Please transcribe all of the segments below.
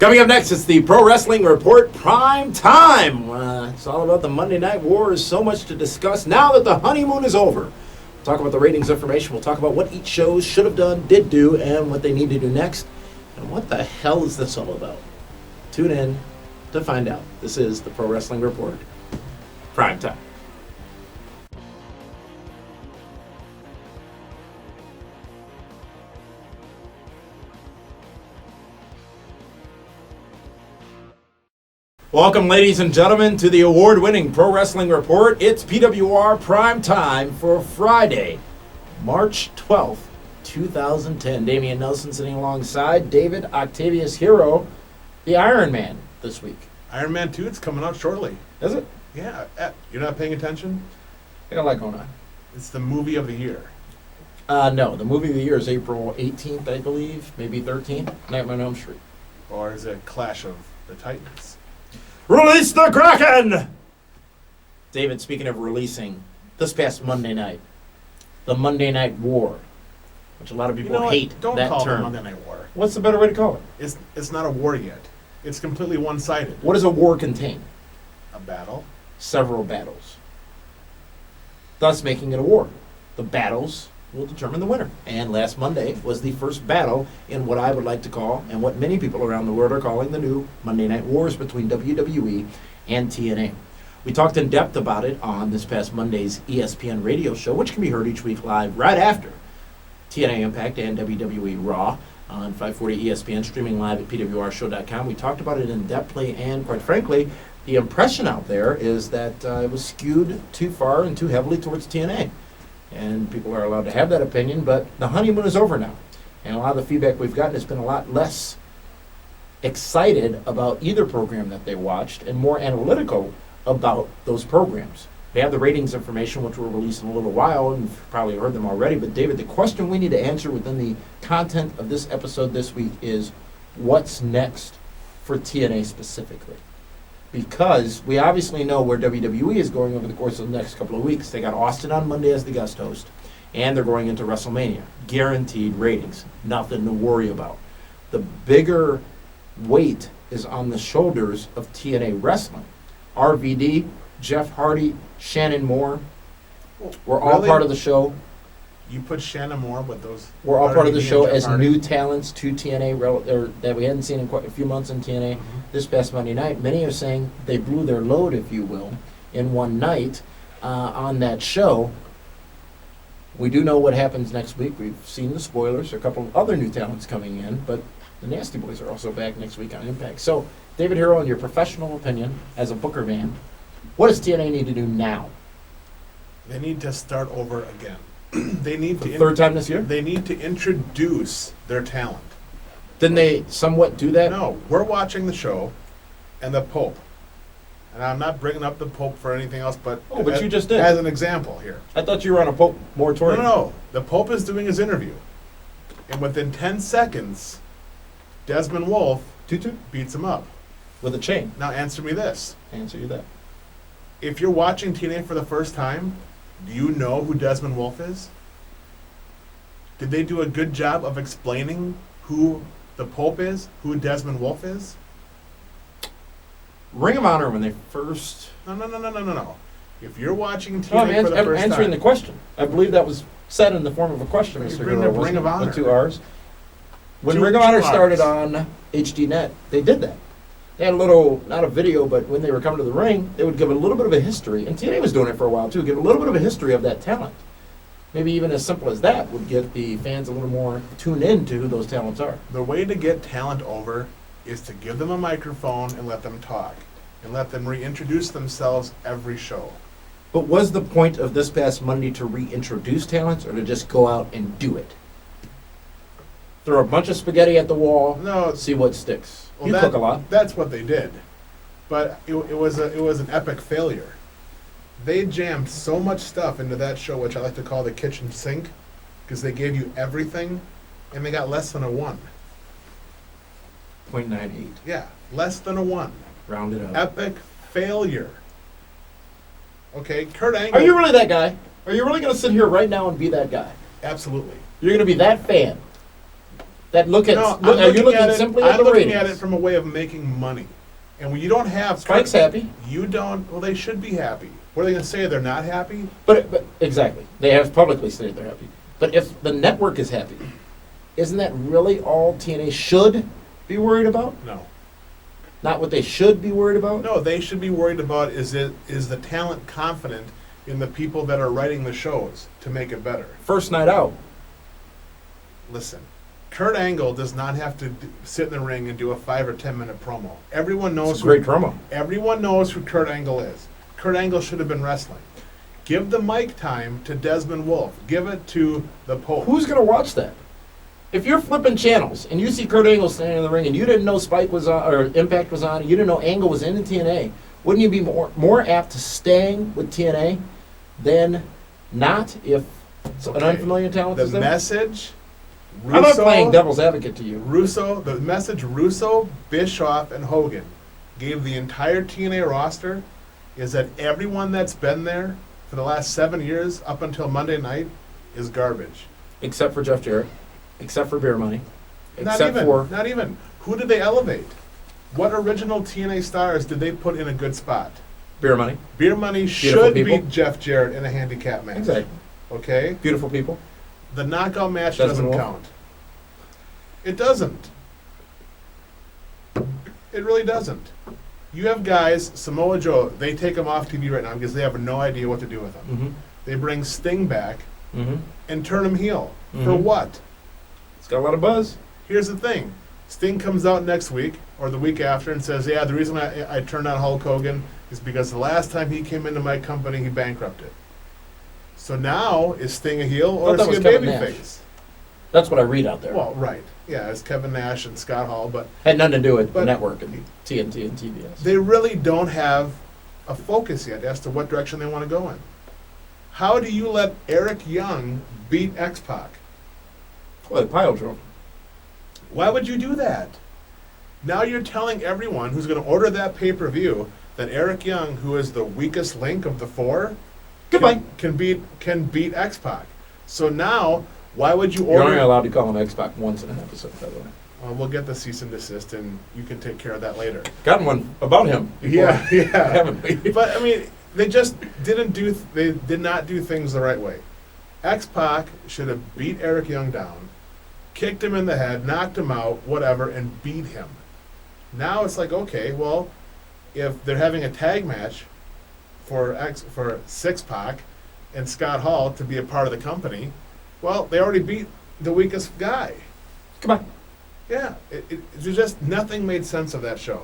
Coming up next, it's the Pro Wrestling Report Prime Time. It's all about the Monday Night Wars. So much to discuss now that the honeymoon is over. We'll talk about the ratings information. We'll talk about what each show should have done, did do, and what they need to do next. And what the hell is this all about? Tune in to find out. This is the Pro Wrestling Report Prime Time. Welcome, ladies and gentlemen, to the award-winning Pro Wrestling Report. It's PWR Prime Time for Friday, March 12th, 2010. Damian Nelson sitting alongside David Octavius Hero, the Iron Man, this week. Iron Man 2, it's coming out shortly. Is it? Yeah. You're not paying attention? I got a lot going on. It's the movie of the year. No, the movie of the year is April 18th, I believe, maybe 13th, Nightmare on Elm Street. Or is it Clash of the Titans? Release the Kraken! David, speaking of releasing, this past Monday night, the Monday Night War, which a lot of people hate Don't that call term. it Monday Night War. What's the better way to call it? It's not a war yet. It's completely one-sided. What does a war contain? A battle. Several battles, thus making it a war. The battles will determine the winner. And last Monday was the first battle in what I would like to call, and what many people around the world are calling, the new Monday Night Wars between WWE and TNA. We talked in depth about it on this past Monday's ESPN radio show, which can be heard each week live right after TNA Impact and WWE Raw on 540 ESPN, streaming live at pwrshow.com. We talked about it in depthly, and quite frankly, the impression out there is that it was skewed too far and too heavily towards TNA. And people are allowed to have that opinion, but the honeymoon is over now. And a lot of the feedback we've gotten has been a lot less excited about either program that they watched and more analytical about those programs. They have the ratings information, which we'll release in a little while, and you've probably heard them already. But David, the question we need to answer within the content of this episode this week is, what's next for TNA specifically? Because we obviously know where WWE is going over the course of the next couple of weeks. They got Austin on Monday as the guest host, and they're going into WrestleMania. Guaranteed ratings. Nothing to worry about. The bigger weight is on the shoulders of TNA Wrestling. RVD, Jeff Hardy, Shannon Moore, we're all part of the show. You put Shannon Moore with those... We're all part of the show as new talents to TNA that we hadn't seen in quite a few months in TNA. This past Monday night, many are saying they blew their load, if you will, in one night on that show. We do know what happens next week. We've seen the spoilers. A couple of other new talents coming in, but the Nasty Boys are also back next week on Impact. So, David Hero, in your professional opinion, as a Booker man, what does TNA need to do now? They need to start over again. They need For the third time this year? They need to introduce their talent. Didn't they somewhat do that? No, we're watching the show, and the Pope. And I'm not bringing up the Pope for anything else, but you just did. As an example here. I thought you were on a Pope moratorium. No. The Pope is doing his interview, and within 10 seconds, Desmond Wolfe beats him up with a chain. Now answer me this. Answer you that. If you're watching TNA for the first time, do you know who Desmond Wolfe is? Did they do a good job of explaining who the Pope is, who Desmond Wolfe is? Ring of Honor when they first... No. If you're watching TNA for the I'm first time... answering the question. I believe that was said in the form of a question, Mr. Guerrero. Ring of Honor. With 2 R's. When Ring of Honor started on HDNet, they did that. They had a little, not a video, but when they were coming to the ring, they would give a little bit of a history. And TNA was doing it for a while, too. Give a little bit of a history of that talent. Maybe even as simple as that would get the fans a little more tuned in to who those talents are. The way to get talent over is to give them a microphone and let them talk. And let them reintroduce themselves every show. But was the point of this past Monday to reintroduce talents or to just go out and do it? Throw a bunch of spaghetti at the wall, see what sticks. Well, you cook a lot. That's what they did. But it was an epic failure. They jammed so much stuff into that show, which I like to call the kitchen sink, because they gave you everything, and they got less than a 1. 0.98. Yeah, less than a 1. Rounded up. Epic failure. Okay, Kurt Angle. Are you really that guy? Are you really going to sit here right now and be that guy? Absolutely. You're going to be that fan That look at, No, look, are you looking at it, simply at I'm the looking ratings? at it from a way of making money. And when you don't have Spike's happy, you don't. Well, they should be happy. What are they going to say? They're not happy? but exactly, they have publicly stated they're happy. But if the network is happy, isn't that really all TNA should be worried about? No. Not what they should be worried about? No, they should be worried about is the talent confident in the people that are writing the shows to make it better. First night out. Listen, Kurt Angle does not have to sit in the ring and do a 5 or 10 minute promo. Everyone knows It's a great promo. Everyone knows who Kurt Angle is. Kurt Angle should have been wrestling. Give the mic time to Desmond Wolfe. Give it to the Pope. Who's going to watch that? If you're flipping channels and you see Kurt Angle standing in the ring and you didn't know Spike was on or Impact was on, and you didn't know Angle was in the TNA, wouldn't you be more apt to staying with TNA than not if an unfamiliar talent The is there? message. I'm not playing devil's advocate to you. The message Russo, Bischoff, and Hogan gave the entire TNA roster is that everyone that's been there for the last 7 years up until Monday night is garbage. Except for Jeff Jarrett, except for Beer Money, Not except even. for Not even. Who did they elevate? What original TNA stars did they put in a good spot? Beer Money. Beer Money Beautiful should people. beat Jeff Jarrett in a handicap match. Exactly. Okay? Beautiful people. The knockout match Desmond doesn't Wolfe. count. It doesn't. It really doesn't. You have guys, Samoa Joe, they take him off TV right now because they have no idea what to do with him. Mm-hmm. They bring Sting back Mm-hmm. and turn him heel. For Mhm. what? It's got a lot of buzz. Here's the thing. Sting comes out next week or the week after and says, yeah, the reason I turned on Hulk Hogan is because the last time he came into my company, he bankrupted. So now, is Sting a heel or Thought is that he a was Kevin babyface? That's what I read out there. Well, right. Yeah, it's Kevin Nash and Scott Hall, but Had nothing to do with the But- network and TNT and TBS. they really don't have a focus yet as to what direction they want to go in. How do you let Eric Young beat X-Pac? Well, the pile drove. Why would you do that? Now you're telling everyone who's going to order that pay-per-view that Eric Young, who is the weakest link of the four, Goodbye. can beat X-Pac. So now, why would you You're only order? allowed to call him X-Pac once in an episode, by the way. We'll get the cease and desist, and you can take care of that later. Gotten one about him. before. Yeah, yeah. Haven't we? But I mean, they just they did not do things the right way. X-Pac should have beat Eric Young down, kicked him in the head, knocked him out, whatever, and beat him. Now it's like, okay, well, if they're having a tag match for Six-Pac and Scott Hall to be a part of the company, well, they already beat the weakest guy. Come on. Yeah, there's just nothing made sense of that show.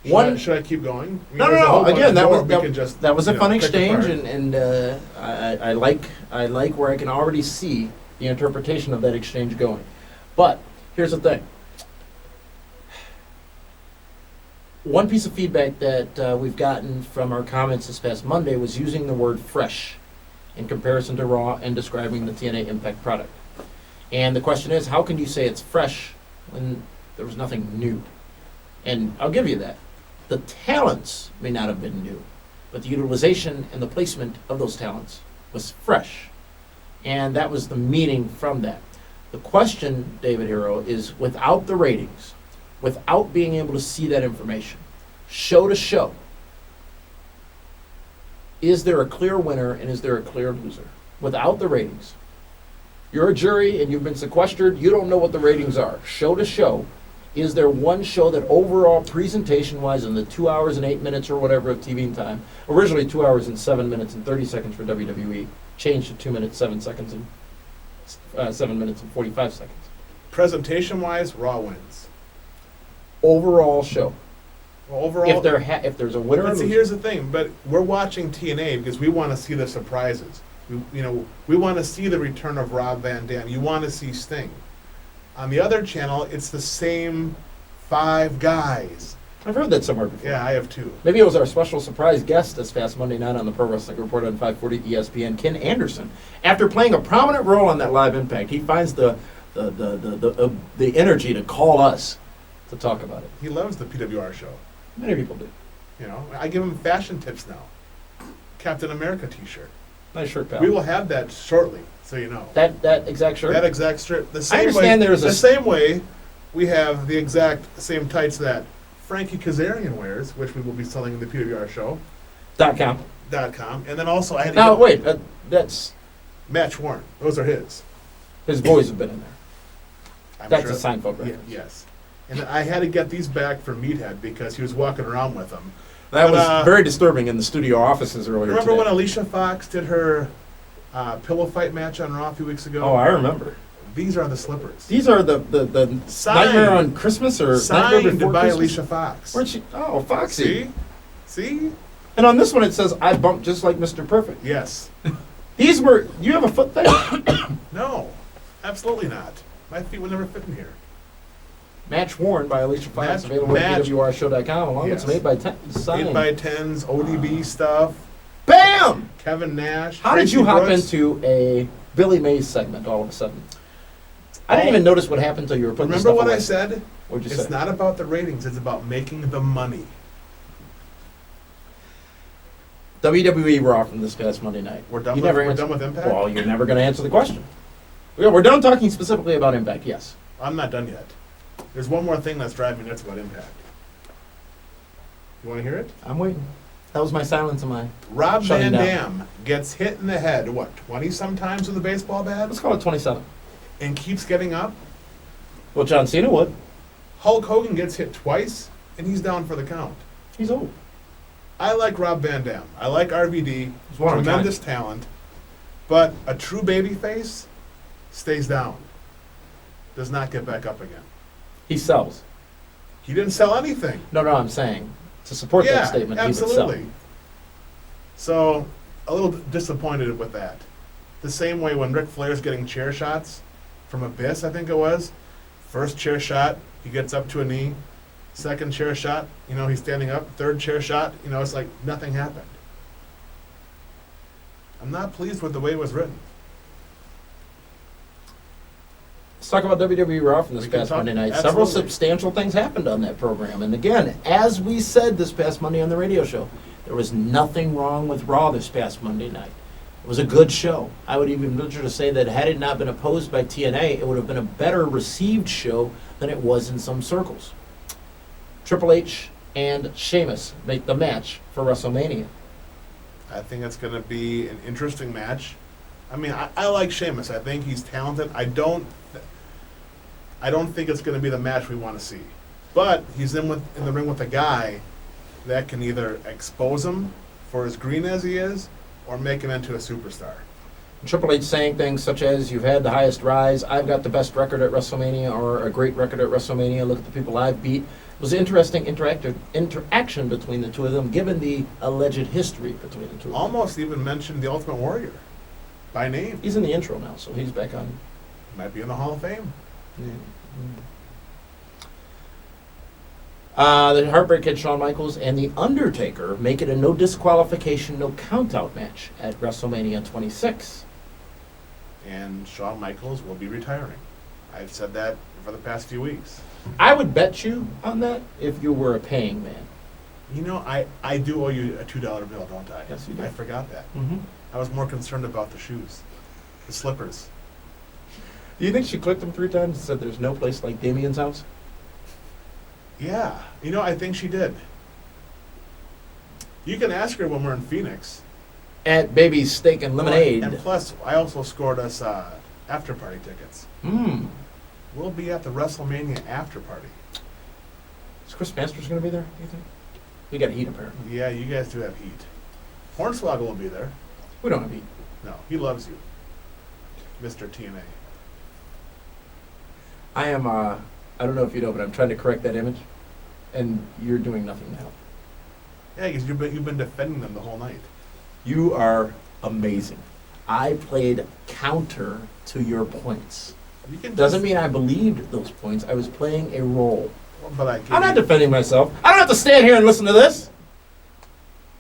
Should I keep going? I mean, No, there's a whole bunch again, more that we can just, was a you know, fun pick exchange, apart. and I like where I can already see the interpretation of that exchange going. But here's the thing. One piece of feedback that we've gotten from our comments this past Monday was using the word fresh in comparison to Raw and describing the TNA Impact product. And the question is, how can you say it's fresh when there was nothing new? And I'll give you that. The talents may not have been new, but the utilization and the placement of those talents was fresh. And that was the meaning from that. The question, David Hero, is without the ratings, without being able to see that information, show to show, is there a clear winner and is there a clear loser? Without the ratings. You're a jury and you've been sequestered, you don't know what the ratings are. Show to show, is there one show that overall presentation-wise in the 2 hours and 8 minutes or whatever of TV time, originally 2 hours and 7 minutes and 30 seconds for WWE, changed to 2 minutes, 7 seconds, and 7 minutes and 45 seconds. Presentation-wise, Raw wins. Overall show. Well, overall, If there's a winner or but see, loser. here's the thing. But we're watching TNA because we want to see the surprises. We want to see the return of Rob Van Dam. You want to see Sting. On the other channel, it's the same 5 guys. I've heard that somewhere before. Yeah, I have too. Maybe it was our special surprise guest this past Monday night on the Pro Wrestling Report on 540 ESPN, Ken Anderson. After playing a prominent role on that live Impact, he finds the energy to call us to talk about it. He loves the PWR show. Many people do. You know, I give him fashion tips now. Captain America T-shirt. Nice shirt, pal. We will have that shortly, so you know. That exact shirt? That exact shirt. The same understand way, there's the same way we have the exact same tights that Frankie Kazarian wears, which we will be selling in the PWR show. .com. .com. And then also I had to Now, get wait, that's... Match Warren. Those are his. His boys have been in there. I'm That's sure. a Seinfeld Yeah, reference. yes. And then I had to get these back for Meathead because he was walking around with them. That But, was very disturbing in the studio offices earlier Remember today. when Alicia Fox did her pillow fight match on Raw a few weeks ago? Oh, I remember. These are the slippers. These are the Signed. Nightmare on Christmas or Nightmare Signed Before by Christmas? Alicia Fox. Where'd she? Oh, Foxy. See? And on this one it says, I bumped just like Mr. Perfect. Yes. These were, you have a foot thing? No, absolutely not. My feet would never fit in here. Match worn by Alicia Fox, Match- available match- at PWRshow.com, along Yes. with some 8x10 signed. 8x10s, ODB stuff, BAM! Kevin Nash. How did Tracy you hop Brooks. into a Billy Mays segment all of a sudden? I didn't even notice what happened until you were putting Remember stuff what away. I said? What'd you It's say? not about the ratings, it's about making the money. WWE Raw from this past Monday night. We're done You with- never we're answered- done with Impact? Well, you're never going to answer the question. Yeah, we're done talking specifically about Impact, yes. I'm not done yet. There's one more thing that's driving me nuts about Impact. You want to hear it? I'm waiting. That was my silence and my... Rob Shutting Van down. Dam gets hit in the head, what, 20 sometimes with a baseball bat? Let's call it 27. And keeps getting up? Well, John Cena would. Hulk Hogan gets hit twice, and he's down for the count. He's old. I like Rob Van Dam. I like RVD. He's one of a Tremendous talent. But a true babyface stays down. Does not get back up again. He sells. He didn't sell anything. No, I'm saying, to support Yeah, that statement, he would absolutely. sell. So, a little disappointed with that. The same way when Ric Flair's getting chair shots from Abyss, I think it was. First chair shot, he gets up to a knee. Second chair shot, he's standing up. Third chair shot, it's like nothing happened. I'm not pleased with the way it was written. Let's talk about WWE Raw from this We can past talk- Monday night. Several absolutely. substantial things happened on that program. And again, as we said this past Monday on the radio show, there was nothing wrong with Raw this past Monday night. It was a good show. I would even venture to say that had it not been opposed by TNA, it would have been a better received show than it was in some circles. Triple H and Sheamus make the match for WrestleMania. I think it's going to be an interesting match. I mean, I like Sheamus. I think he's talented. I don't think it's going to be the match we want to see. But he's in the ring with a guy that can either expose him for as green as he is or make him into a superstar. Triple H saying things such as, you've had the highest rise, I've got the best record at WrestleMania, or a great record at WrestleMania, look at the people I've beat. It was an interesting interaction between the two of them, given the alleged history between the two of them. Almost even mentioned the Ultimate Warrior by name. He's in the intro now, so he's back on. Might be in the Hall of Fame. The Heartbreak Kid, Shawn Michaels, and The Undertaker make it a no disqualification, no countout match at WrestleMania 26. And Shawn Michaels will be retiring. I've said that for the past few weeks. I would bet you on that if you were a paying man. I do owe you a $2 bill, don't I? Yes, you do. I forgot that. Mm-hmm. I was more concerned about the shoes, the slippers. Do you think she clicked them 3 times and said there's no place like Damien's house? Yeah, I think she did. You can ask her when we're in Phoenix. At Baby's Steak and Lemonade. And plus, I also scored us after party tickets. Hmm. We'll be at the WrestleMania after party. Is Chris Masters going to be there, do you think? We got heat, apparently. Yeah, you guys do have heat. Hornswoggle will be there. We don't have heat. No, he loves you, Mr. TNA. I am, I don't know if you know, but I'm trying to correct that image, and you're doing nothing now. Yeah, because you've been defending them the whole night. You are amazing. I played counter to your points. You can Doesn't mean I believed those points. I was playing a role. But I'm not defending myself. I don't have to stand here and listen to this.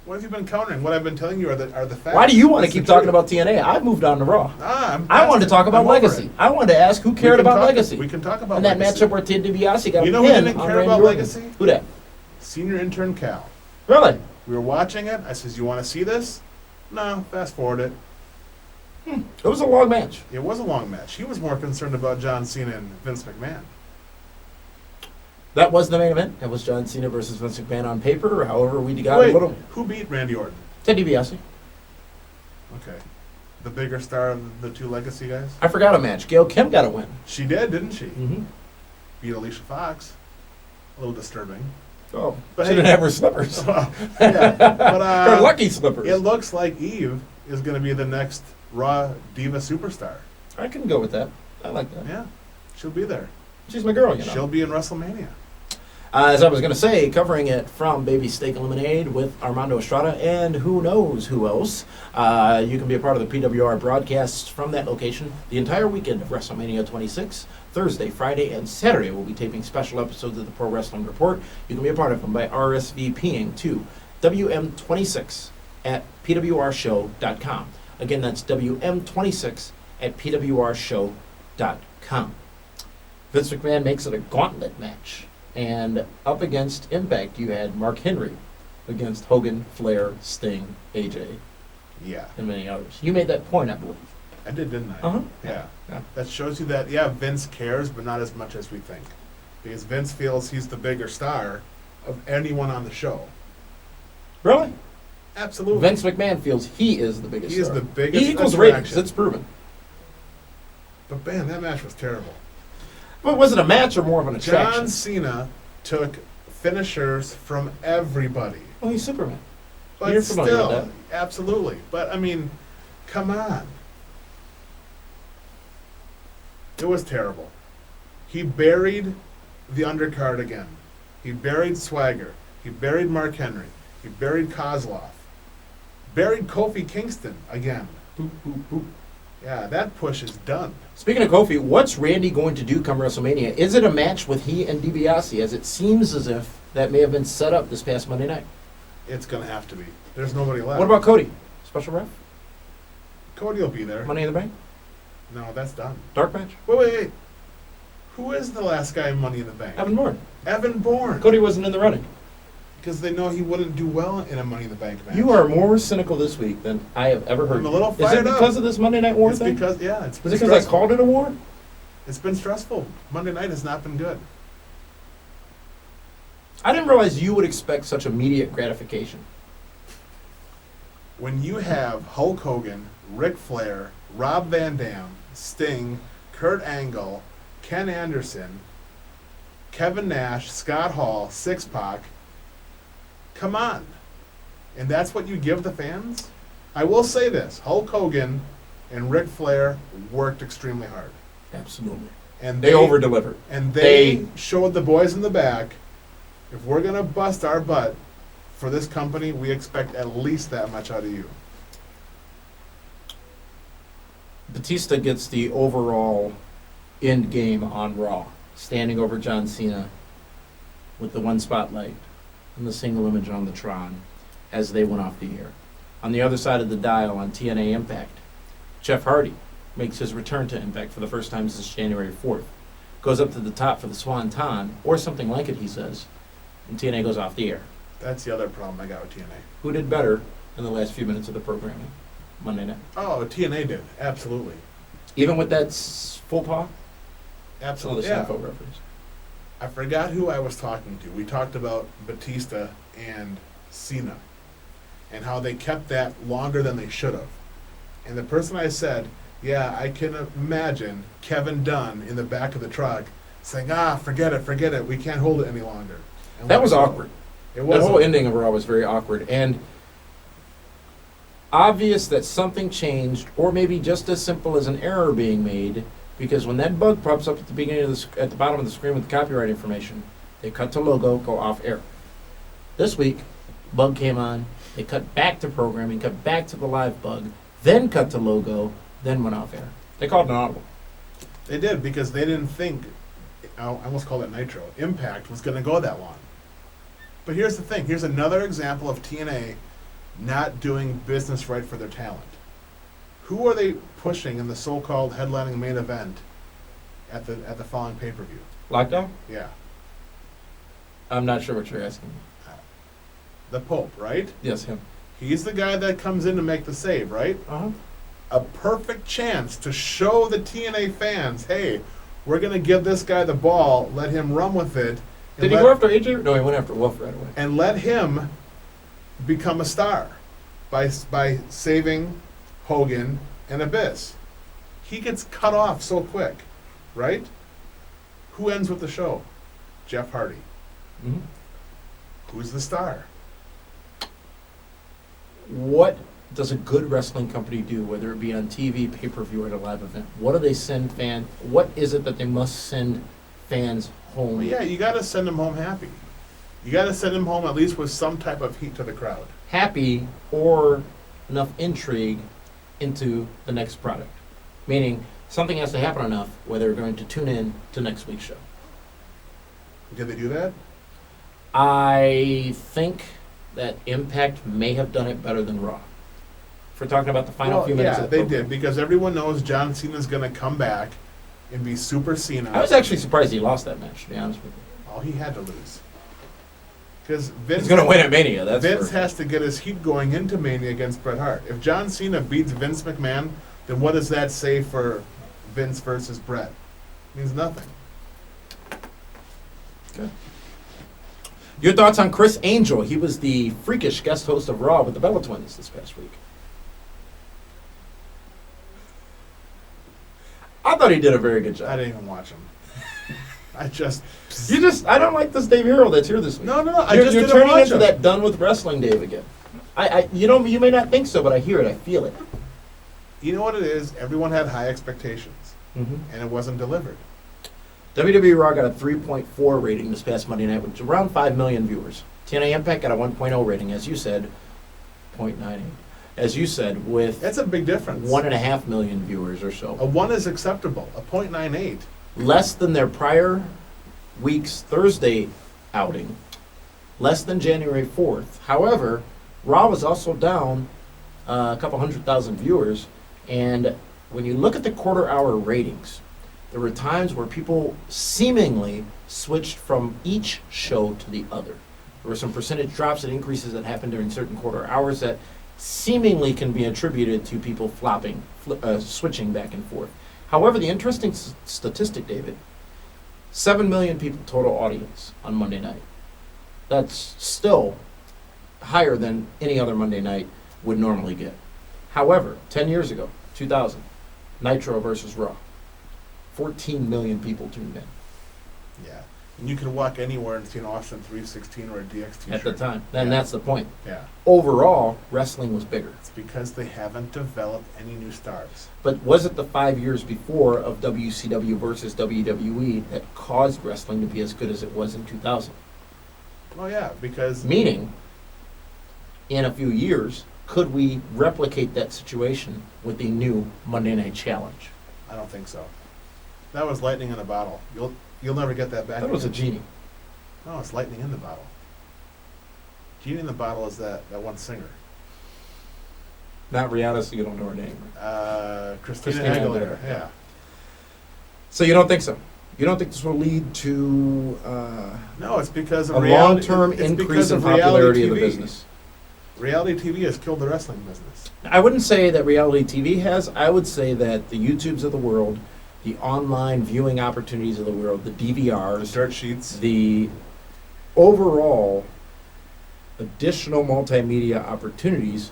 What have you been countering? What I've been telling you are the facts. Why do you want to It's keep the talking truth. about TNA? I've moved on to Raw. I'm I wanted to talk about I'm over Legacy. it. I wanted to ask who We cared can about talk- Legacy. We can talk about And that Legacy. matchup where Ted DiBiase got You a know who pin didn't on care Randy about Orton. Legacy? Who that? Senior intern Cal. Really? We were watching it. I says, "You want to see this?" No. Fast forward it. It was a long match. It was a long match. He was more concerned about John Cena and Vince McMahon. That was the main event. That was John Cena versus Vince McMahon on paper. However, we got a Wait, little. who beat Randy Orton? Ted DiBiase. Okay. The bigger star of the two legacy guys? I forgot a match. Gail Kim got a win. She did, didn't she? Mm-hmm. Beat Alicia Fox. A little disturbing. Oh, But she hey- didn't have her slippers. Yeah, but Her lucky slippers. it looks like Eve is going to be the next Raw Diva superstar. I can go with that. I like that. Yeah, she'll be there. She's my girl, you know. She'll be in WrestleMania. As I was going to say, covering it from Baby Steak and Lemonade with Armando Estrada and who knows who else. You can be a part of the PWR broadcasts from that location the entire weekend of WrestleMania 26. Thursday, Friday, and Saturday we'll be taping special episodes of the Pro Wrestling Report. You can be a part of them by RSVPing to WM26 at PWRshow.com. Again, that's WM26 at PWRshow.com. Vince McMahon makes it a gauntlet match. And up against Impact, you had Mark Henry against Hogan, Flair, Sting, AJ, Yeah, and many others. You made that point, I believe. I did, didn't I? Uh-huh. Yeah. Yeah. That shows you that, yeah, Vince cares, but not as much as we think. Because Vince feels he's the bigger star of anyone on the show. Really? Absolutely. Vince McMahon feels he is the biggest He is star. the biggest He equals attraction. ratings. It's proven. But man, that match was terrible. But was it a match or more of an attraction? John Cena took finishers from everybody. Well, he's Superman. But You're familiar still, with absolutely. But I mean, come on. It was terrible. He buried the undercard again. He buried Swagger. He buried Mark Henry. He buried Kozlov. Buried Kofi Kingston again. Boop, boop, boop. Yeah, that push is done. Speaking of Kofi, what's Randy going to do come WrestleMania? Is it a match with he and DiBiase, as it seems as if that may have been set up this past Monday night? It's going to have to be. There's nobody left. What about Cody? Special ref? Cody will be there. Money in the Bank? No, that's done. Dark match? Wait. Who is the last guy in Money in the Bank? Evan Bourne. Evan Bourne. Cody wasn't in the running. Because they know he wouldn't do well in a Money in the Bank match. You are more cynical this week than I have ever heard. I'm a you. little Is it fired up. because of this Monday Night War It's thing? because, yeah, it's Is been it because I stressful. called it a war? It's been stressful. Monday night has not been good. I didn't realize you would expect such immediate gratification. When you have Hulk Hogan, Ric Flair, Rob Van Dam, Sting, Kurt Angle, Ken Anderson, Kevin Nash, Scott Hall, Six-Pac, come on. And that's what you give the fans? I will say this, Hulk Hogan and Ric Flair worked extremely hard. Absolutely. And They over-delivered. And they showed the boys in the back, if we're going to bust our butt for this company, we expect at least that much out of you. Batista gets the overall end game on Raw, standing over John Cena with the one spotlight and the single image on the Tron as they went off the air. On the other side of the dial on TNA Impact, Jeff Hardy makes his return to Impact for the first time since January 4th. Goes up to the top for the Swanton, or something like it, he says, and TNA goes off the air. That's the other problem I got with TNA. Who did better in the last few minutes of the programming Monday night? Oh, TNA did. Absolutely. Even with that faux pas? Absolutely. Some Yeah. of the Snappo referees. I forgot who I was talking to. We talked about Batista and Cena and how they kept that longer than they should have. And the person I said, yeah, I can imagine Kevin Dunn in the back of the truck saying, forget it, we can't hold it any longer. And That was awkward. It was. That whole ending of Raw was very awkward. And obvious that something changed, or maybe just as simple as an error being made, because when that bug pops up at the beginning of at the bottom of the screen with the copyright information, they cut to logo, go off air. This week, bug came on, they cut back to programming, cut back to the live bug, then cut to logo, then went off air. They called it an audible. They did, because they didn't think, I almost called it Nitro, Impact was going to go that long. But here's the thing. Here's another example of TNA not doing business right for their talent. Who are they pushing in the so-called headlining main event at the following pay-per-view? Lockdown? Yeah. I'm not sure what you're asking. The Pope, right? Yes, him. He's the guy that comes in to make the save, right? Uh-huh. a perfect chance to show the TNA fans, hey, we're going to give this guy the ball, let him run with it. And Did he go after AJ? No, he went after Wolf right away. And let him become a star by saving Hogan and Abyss. He gets cut off so quick, right? Who ends with the show? Jeff Hardy. Mm-hmm. Who's the star? What does a good wrestling company do, whether it be on TV, pay-per-view, or at a live event? What do they send fans? What is it that they must send fans home? Well, yeah, you got to send them home happy. You got to send them home at least with some type of heat to the crowd. Happy or enough intrigue into the next product. Meaning, something has to happen enough where they're going to tune in to next week's show. Did they do that? I think that Impact may have done it better than Raw. If we're talking about the final few minutes yeah, of the they program. did, because everyone knows John Cena's going to come back and be super Cena. I was actually surprised he lost that match, to be honest with you. Oh, he had to lose. Because Vince He's going to win at Mania. That's Vince for- has to get his heat going into Mania against Bret Hart. If John Cena beats Vince McMahon, then what does that say for Vince versus Bret? It means nothing. Okay. Your thoughts on Chris Angel? He was the freakish guest host of Raw with the Bella Twins this past week. I thought he did a very good I job. didn't even watch him. I just... I don't like this Dave Hero that's here this week. No, I You're just didn't turning watch into him. that done with wrestling Dave again. You may not think so, but I hear it, I feel it. You know what it is? Everyone had high expectations, Mm-hmm. and it wasn't delivered. WWE Raw got a 3.4 rating this past Monday night, which is around 5 million viewers. TNA Impact got a 1.0 rating, as you said, 0.98. As you said, with That's a big difference. 1.5 million viewers or A so. 1 is acceptable. A .98. Less than their prior week's Thursday outing. Less than January 4th. However, Raw was also down a couple 100,000 viewers. And when you look at the quarter-hour ratings, there were times where people seemingly switched from each show to the other. There were some percentage drops and increases that happened during certain quarter hours that seemingly can be attributed to people switching back and forth. However, the interesting statistic, David, 7 million people total audience on Monday night. That's still higher than any other Monday night would normally get. However, 10 years ago, 2000, Nitro versus Raw. 14 million people tuned in Yeah. And you can walk anywhere and see an Austin 316 or a DX t-shirt. at the time. And Yeah. that's the point. Yeah. Overall, wrestling was bigger. It's because they haven't developed any new stars. But was it the 5 years before of WCW versus WWE that caused wrestling to be as good as it was in 2000? Oh, yeah, because... Meaning, in a few years, could we replicate that situation with the new Monday Night Challenge? I don't think so. That was lightning in a bottle. You'll never get that back. That was a again. genie. No, it's lightning in the bottle. Genie in the bottle is that one singer. Not Rihanna, so you don't know her name. Christina Christina Aguilera. Aguilera, Yeah. So you don't think so? You don't think this will lead to No, it's because of a long-term increase in popularity of the business? Reality TV has killed the wrestling business. I wouldn't say that reality TV has. I would say that the YouTubes of the world, the online viewing opportunities of the world, the DVRs, Dirt sheets. the overall additional multimedia opportunities,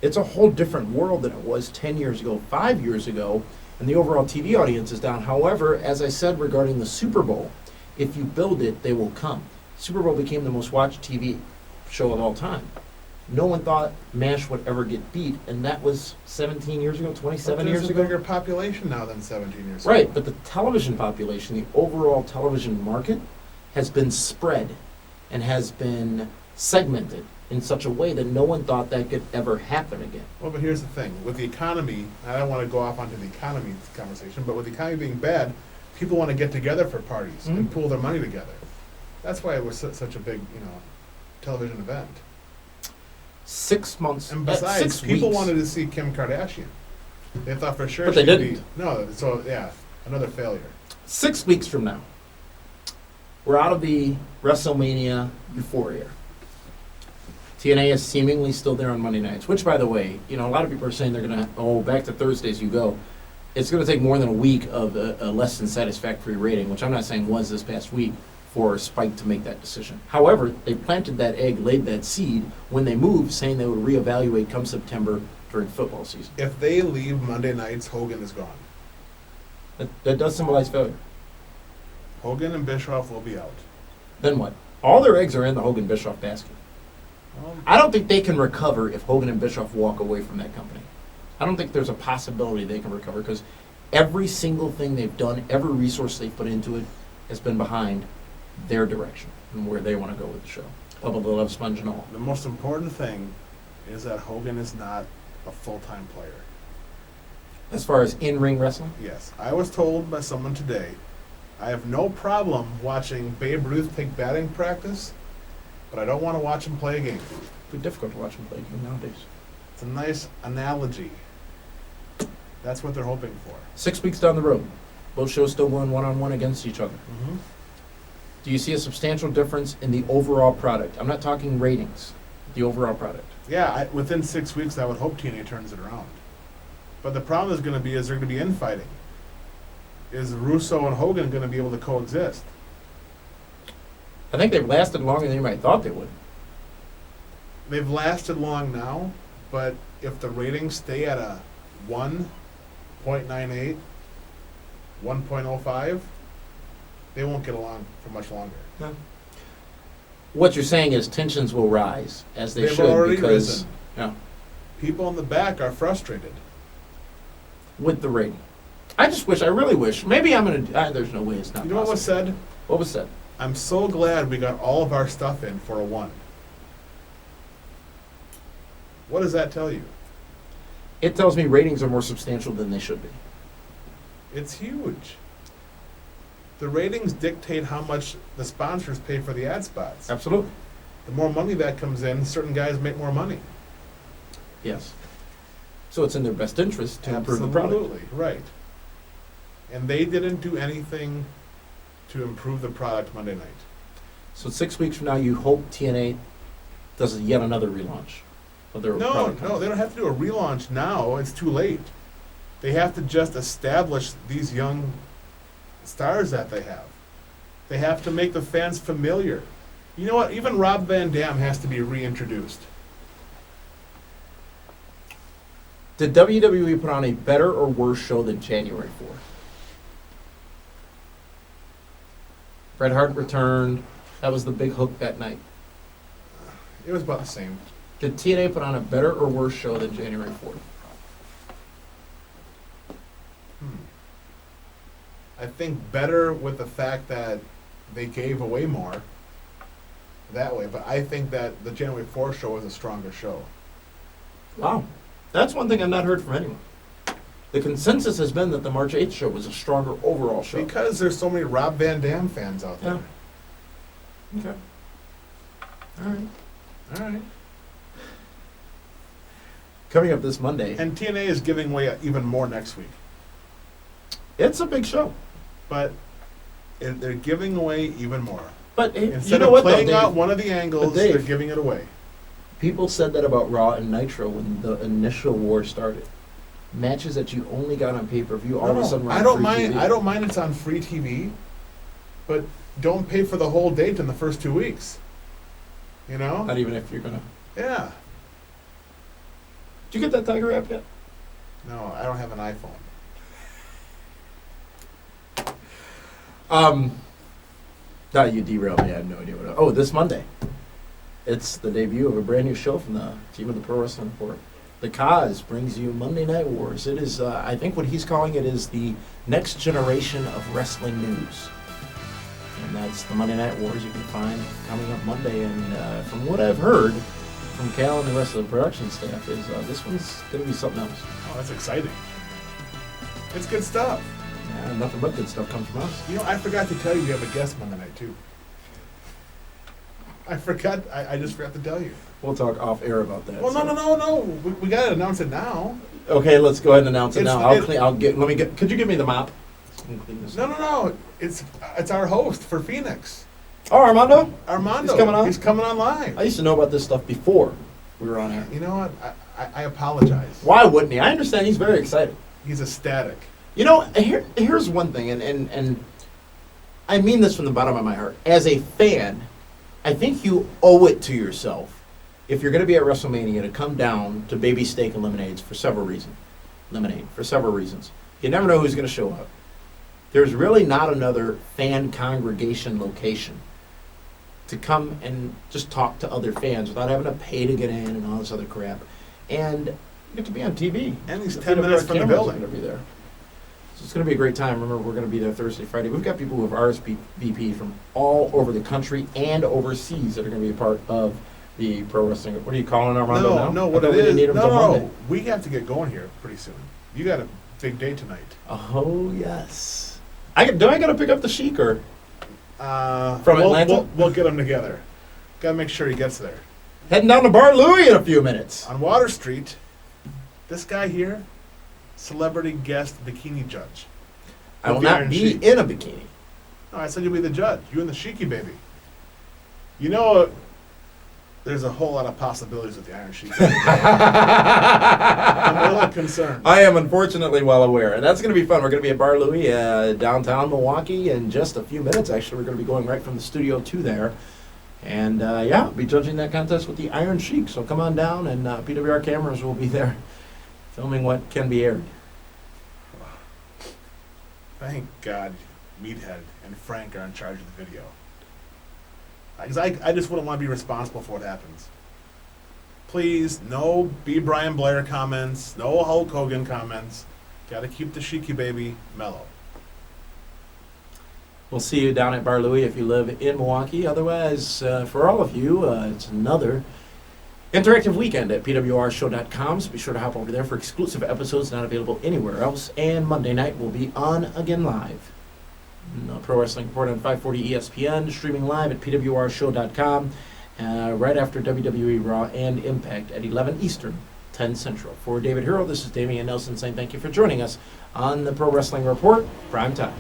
it's a whole different world than it was 10 years ago, 5 years ago, and the overall TV audience is down. However, as I said regarding the Super Bowl, if you build it, they will come. Super Bowl became the most watched TV show of all time. No one thought MASH would ever get beat, and that was 17 years ago, 27 years There's a ago. bigger population now than 17 years ago. Right, but the television population, the overall television market, has been spread and has been segmented in such a way that no one thought that could ever happen again. Well, but here's the thing. With the economy, I don't want to go off onto the economy conversation, but with the economy being bad, people want to get together for parties and Mhm. pool their money together. That's why it was such a big, television event. 6 months, And besides, 6 people weeks. wanted to see Kim Kardashian. They thought for sure But they she'd didn't. be... No, so, yeah, another failure. 6 weeks from now, we're out of the WrestleMania euphoria. TNA is seemingly still there on Monday nights, which, by the way, a lot of people are saying they're going to, back to Thursdays you go. It's going to take more than a week of a less than satisfactory rating, which I'm not saying was this past week, for Spike to make that decision. However, they planted that egg, laid that seed when they moved, saying they would reevaluate come September during football season. If they leave Monday nights, Hogan is gone. That does symbolize failure. Hogan and Bischoff will be out. Then what? All their eggs are in the Hogan-Bischoff basket. Well, I don't think they can recover if Hogan and Bischoff walk away from that company. I don't think there's a possibility they can recover because every single thing they've done, every resource they've put into it has been behind their direction and where they want to go with the show. Bubba the Love Sponge and all. the most important thing is that Hogan is not a full-time player. As far as in-ring wrestling? Yes. I was told by someone today, I have no problem watching Babe Ruth take batting practice, but I don't want to watch him play a game. It's pretty difficult to watch them play nowadays. It's a nice analogy. That's what they're hoping for. 6 weeks down the road, both shows still going one-on-one against each other. Mm-hmm. Do you see a substantial difference in the overall product? I'm not talking ratings, the overall product. Yeah, within 6 weeks, I would hope TNA turns it around. But the problem is going to be, is there going to be infighting? Is Russo and Hogan going to be able to coexist? I think they've lasted longer than anybody thought they would. They've lasted long now, but if the ratings stay at a 1.98, 1.05, they won't get along for much longer. No. What you're saying is tensions will rise, as they They've should, already because risen. yeah, People in the back are frustrated. with the rating. I really wish, maybe I'm going to, there's no way it's not You know what was possible. said? What was said? I'm so glad we got all of our stuff in for a 1. What does that tell you? It tells me ratings are more substantial than they should be. It's huge. The ratings dictate how much the sponsors pay for the ad spots. Absolutely. The more money that comes in, certain guys make more money. Yes. So it's in their best interest to improve the product. Absolutely, right. And they didn't do anything to improve the product Monday night. So 6 weeks from now, you hope TNA does yet another relaunch of their No, product. no, they don't have to do a relaunch now. It's too late. They have to just establish these young stars that they have. They have to make the fans familiar. You know what? Even Rob Van Dam has to be reintroduced. Did WWE put on a better or worse show than January 4th? Bret Hart returned. That was the big hook that night. It was about the same. Did TNA put on a better or worse show than January 4th? I think better with the fact that they gave away more that way, but I think that the January 4th show was a stronger show. Wow. That's one thing I've not heard from anyone. The consensus has been that the March 8th show was a stronger overall show. Because there's so many Rob Van Dam fans out there. Yeah. Okay. All right. All right. Coming up this Monday, And TNA is giving away even more next week. it's a big show. But they're giving away even more. But hey, Instead you know of what, though, playing Dave? out one of the angles, Dave- they're giving it away. People said that about Raw and Nitro when the initial war started. Matches that you only got on pay-per-view all of a sudden were on I don't free mind. TV. I don't mind it's on free TV, but don't pay for the whole date in the first 2 weeks. You know? Not even if you're gonna. Yeah. Did you get that Tiger app yet? No, I don't have an iPhone. You derailed me. I had no idea what. Oh, this Monday. It's the debut of a brand new show from the team of the Pro Wrestling Report. The Kaz brings you Monday Night Wars. It is, I think what he's calling it is the next generation of wrestling news. And that's the Monday Night Wars you can find coming up Monday. And from what I've heard from Cal and the rest of the production staff is this one's going to be something else. Oh, that's exciting. It's good stuff. Yeah, nothing but good stuff comes from us. You know, I forgot to tell you we have a guest Monday night, too. I forgot. I just forgot to tell you. We'll talk off air about that. Well, no. We got to announce it now. Okay, let's go ahead and announce it It's- now. it- Let me get. Could you give me the mop? Let me clean this up. No. It's our host for Phoenix. Oh, Armando? Armando. He's coming on? He's coming on live. I used to know about this stuff before we were on air. You know what? I apologize. Why wouldn't he? I understand he's very excited. He's ecstatic. You know, here's one thing, and I mean this from the bottom of my heart. As a fan, I think you owe it to yourself, if you're going to be at WrestleMania, to come down to Baby Steak and Lemonade for several reasons. You never know who's going to show up. There's really not another fan congregation location to come and just talk to other fans without having to pay to get in and all this other crap. And you get to be on TV. And he's The 10 minutes PWR from the cameras are building. gonna be there. So it's going to be a great time. Remember, we're going to be there Thursday, Friday. We've got people who have RSVP from all over the country and overseas that are going to be a part of the pro wrestling. What are you calling Armando now? No, I what thought it we didn't is, need him till Monday. no. We have to get going here pretty soon. You got a big day tonight. Oh, yes. Do I got to pick up the Sheik or? From We'll- Atlanta? We'll get him together. Got to make sure he gets there. Heading down to Bar Louie in a few minutes. On Water Street, this guy here, celebrity guest bikini judge. I will With the not Iron be Sheik. in a bikini. No, I said you'll be the judge. You and the Sheiky baby. You know, there's a whole lot of possibilities with the Iron Sheik. I'm a little concerned. I am unfortunately well aware, and that's going to be fun. We're going to be at Bar Louie, downtown Milwaukee, in just a few minutes. Actually, we're going to be going right from the studio to there, and I'll be judging that contest with the Iron Sheik. So come on down, and PWR cameras will be there, filming what can be aired. Thank God Meathead and Frank are in charge of the video. Because I just wouldn't want to be responsible for what happens. Please, no B. Brian Blair comments, no Hulk Hogan comments. Got to keep the Sheiky baby mellow. We'll see you down at Bar Louie if you live in Milwaukee. Otherwise, for all of you, it's another interactive weekend at pwrshow.com. So be sure to hop over there for exclusive episodes not available anywhere else. And Monday night we'll be on again live. Pro Wrestling Report on 540 ESPN, streaming live at pwrshow.com right after WWE Raw and Impact at 11 Eastern, 10 Central. For David Hero, this is Damian Nelson saying thank you for joining us on the Pro Wrestling Report, Primetime.